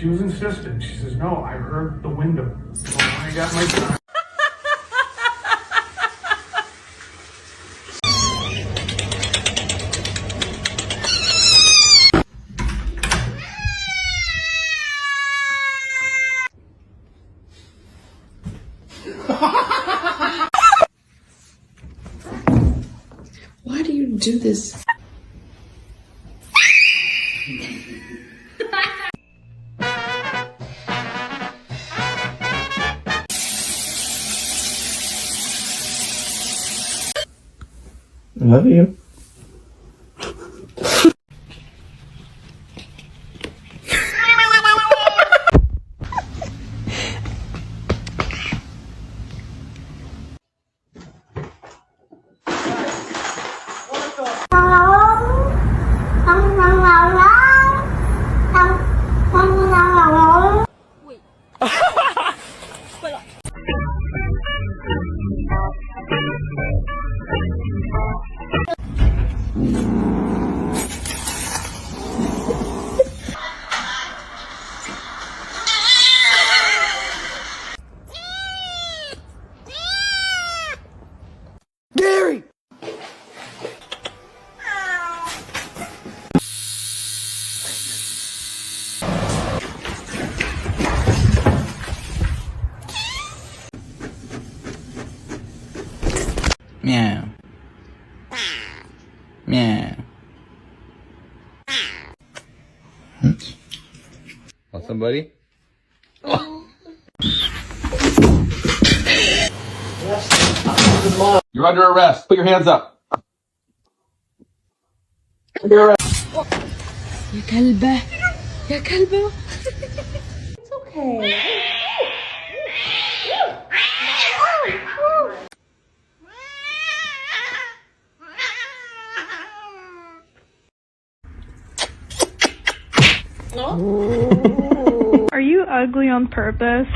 She was insistent. She says, no, I heard the window. So I got my time. Why do you do this? I love you. Gary! Meow. Meow. Want somebody? Oh. You're under arrest. Put your hands up. Under arrest. يا كلبة يا كلبة. It's okay. Are you ugly on purpose?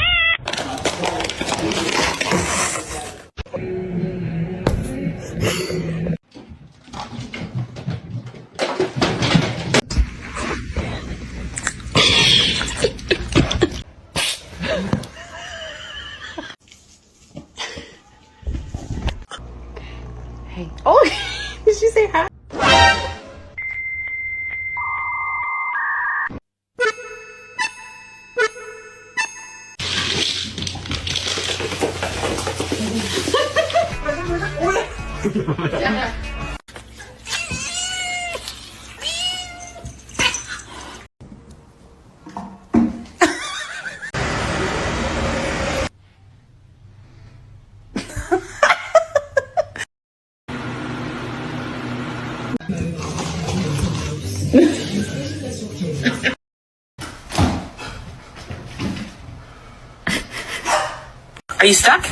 Hey. Oh, did she say hi? Are you stuck?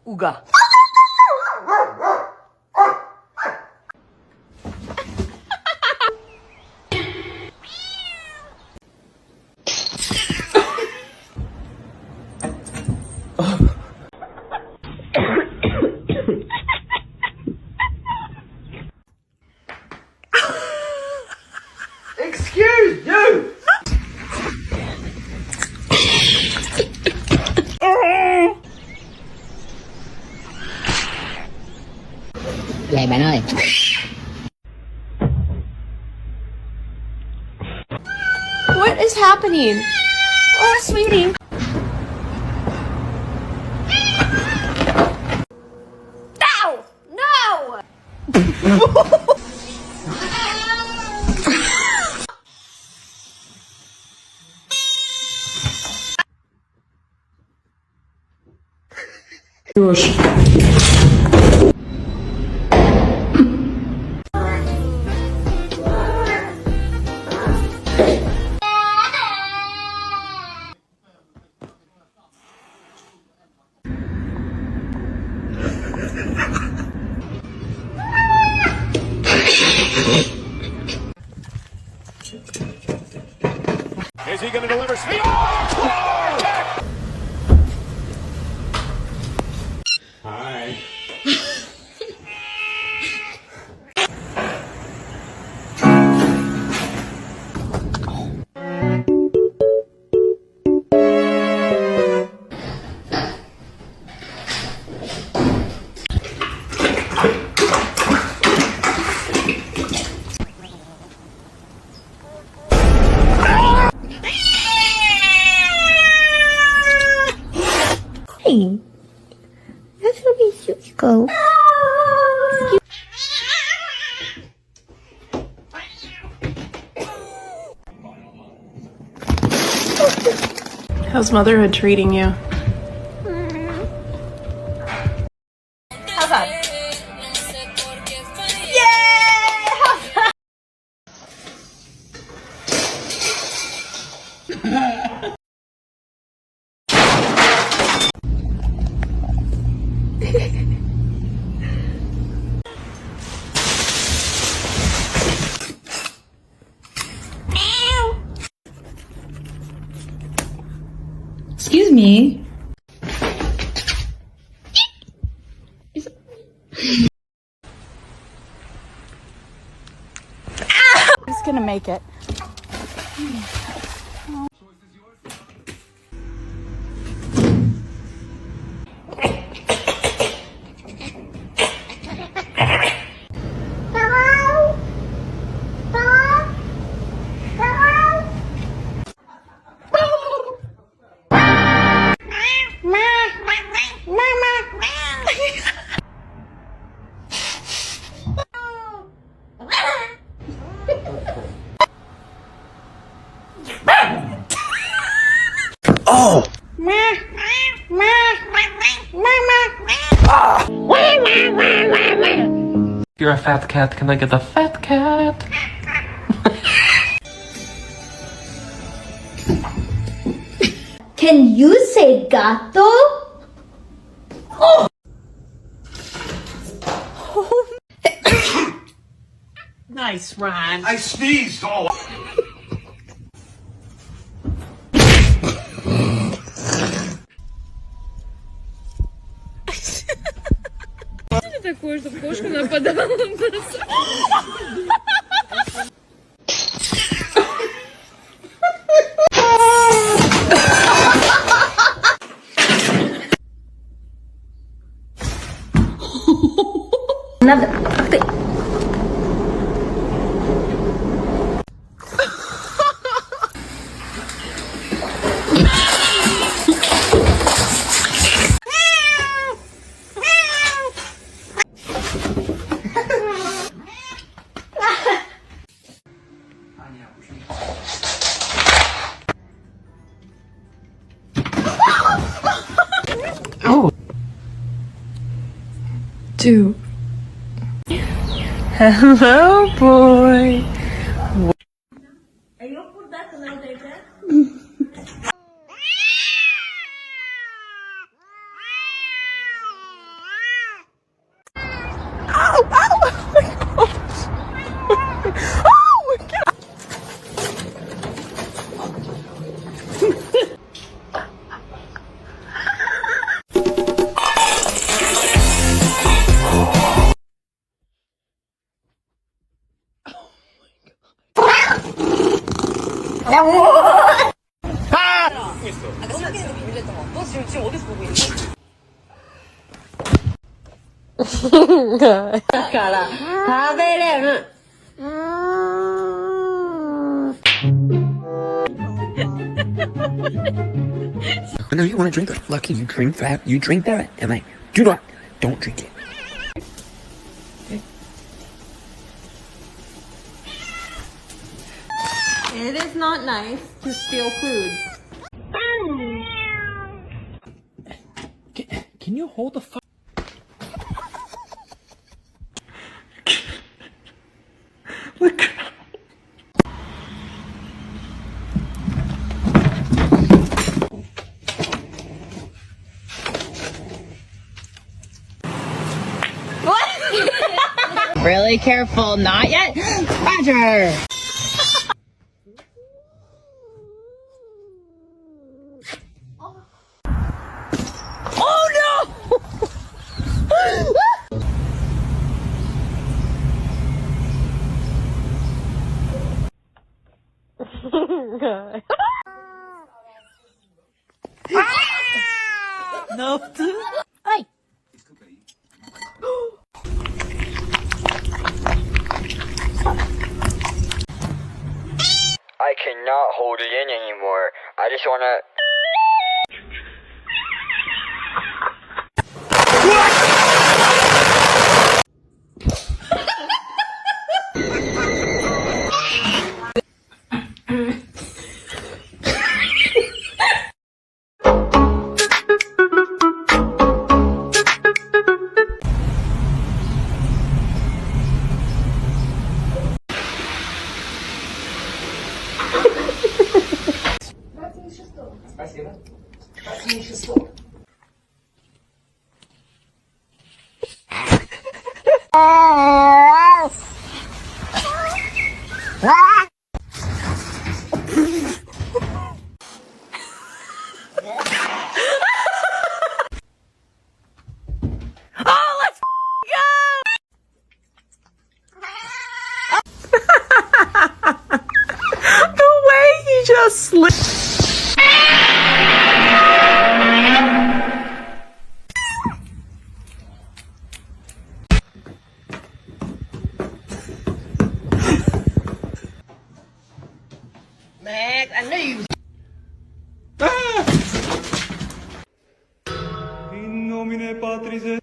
Uga. Excuse you! Vậy bạn ơi. What is happening? Oh, sweetie. No! No! Is he going to deliver speed? Hi. Hey, that's gonna be cute. Go. How's motherhood treating you? How's that? Excuse me. Who's gonna make it? Oh! You're a fat cat. Can I get a fat cat? Can you say gato? Nice, Ron. I sneezed all. Такое, чтобы кошка нападала на нас. Надо. Ах ты. Dude. Hello, boy. I know you want to drink it. Lucky you drink that. You drink that. And I do not. Don't drink it. It is not nice to steal food. Can you hold the fuck? Look. Really careful. Not yet. Roger. Ne yaptı? Ay. I cannot hold it in anymore. I just wanna... The way he just slipped. Max, I knew you was... In nomine Patris et...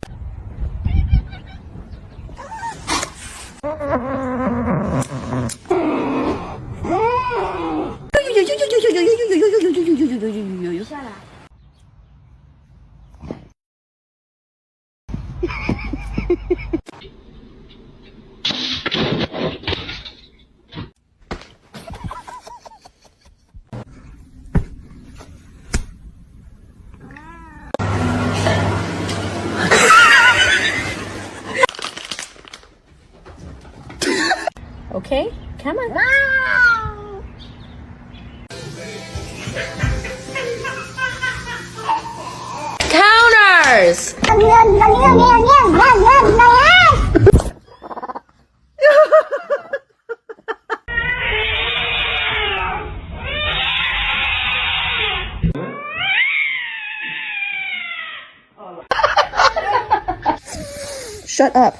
Okay, come on. Counters! Shut up.